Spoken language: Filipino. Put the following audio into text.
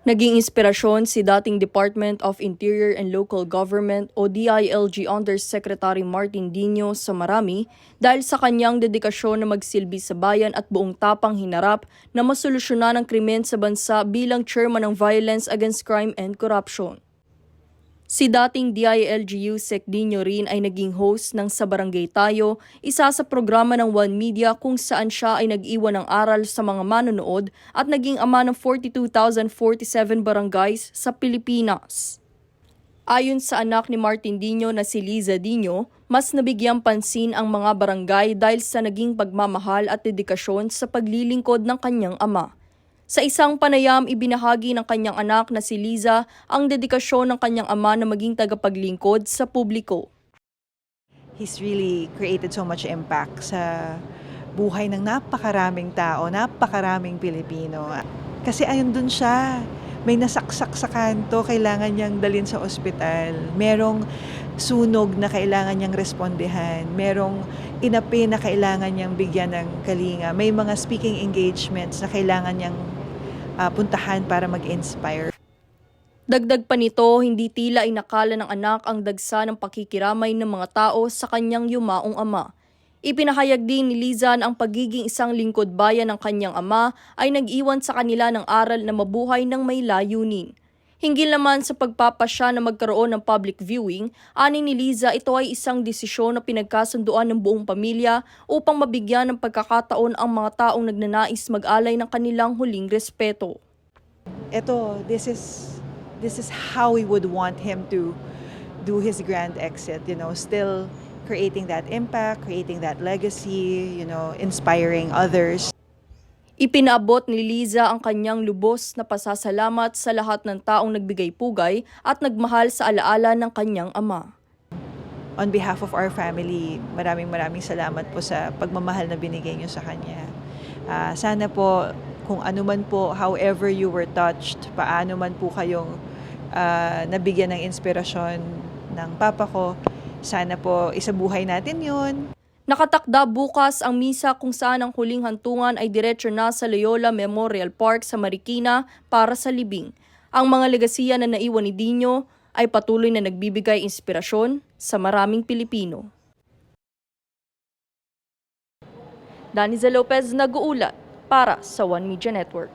Naging inspirasyon si dating Department of Interior and Local Government o DILG Undersecretary Martin Dino sa marami dahil sa kanyang dedikasyon na magsilbi sa bayan at buong tapang hinarap na masolusyonan ang krimen sa bansa bilang chairman ng Violence Against Crime and Corruption. Si dating DILG Sec Dino rin ay naging host ng Sa Barangay Tayo, isa sa programa ng One Media kung saan siya ay nag-iwan ng aral sa mga manonood at naging ama ng 42,047 barangays sa Pilipinas. Ayon sa anak ni Martin Dino na si Liza Dino, mas nabigyang pansin ang mga barangay dahil sa naging pagmamahal at dedikasyon sa paglilingkod ng kanyang ama. Sa isang panayam, ibinahagi ng kanyang anak na si Liza ang dedikasyon ng kanyang ama na maging tagapaglingkod sa publiko. He's really created so much impact sa buhay ng napakaraming tao, napakaraming Pilipino. Kasi ayun dun siya, may nasaksak sa kanto, kailangan niyang dalhin sa ospital. Merong sunog na kailangan niyang respondehan. Merong inapi na kailangan niyang bigyan ng kalinga. May mga speaking engagements na kailangan niyang puntahan para mag-inspire. Dagdag pa nito, hindi tila inakala ng anak ang dagsa ng pakikiramay ng mga tao sa kanyang yumaong ama. Ipinahayag din ni Liza na ang pagiging isang lingkod bayan ng kanyang ama ay nag-iwan sa kanila ng aral na mabuhay ng may layunin. Hinggil naman sa pagpapasya na magkaroon ng public viewing, ani ni Liza ito ay isang desisyon na pinagkasunduan ng buong pamilya upang mabigyan ng pagkakataon ang mga taong nagnanais mag-alay ng kanilang huling respeto. This is how we would want him to do his grand exit, still creating that impact, creating that legacy, inspiring others. Ipinaabot ni Liza ang kanyang lubos na pasasalamat sa lahat ng taong nagbigay pugay at nagmahal sa alaala ng kanyang ama. On behalf of our family, maraming salamat po sa pagmamahal na binigay niyo sa kanya. Sana po, kung ano man po, however you were touched, paano man po kayong nabigyan ng inspirasyon ng papa ko, sana po isabuhay natin yun. Nakatakda bukas ang misa kung saan ang huling hantungan ay diretso na sa Loyola Memorial Park sa Marikina para sa libing. Ang mga legasiya na naiwan ni Dino ay patuloy na nagbibigay inspirasyon sa maraming Pilipino. Daniza Lopez nag-uulat para sa One Media Network.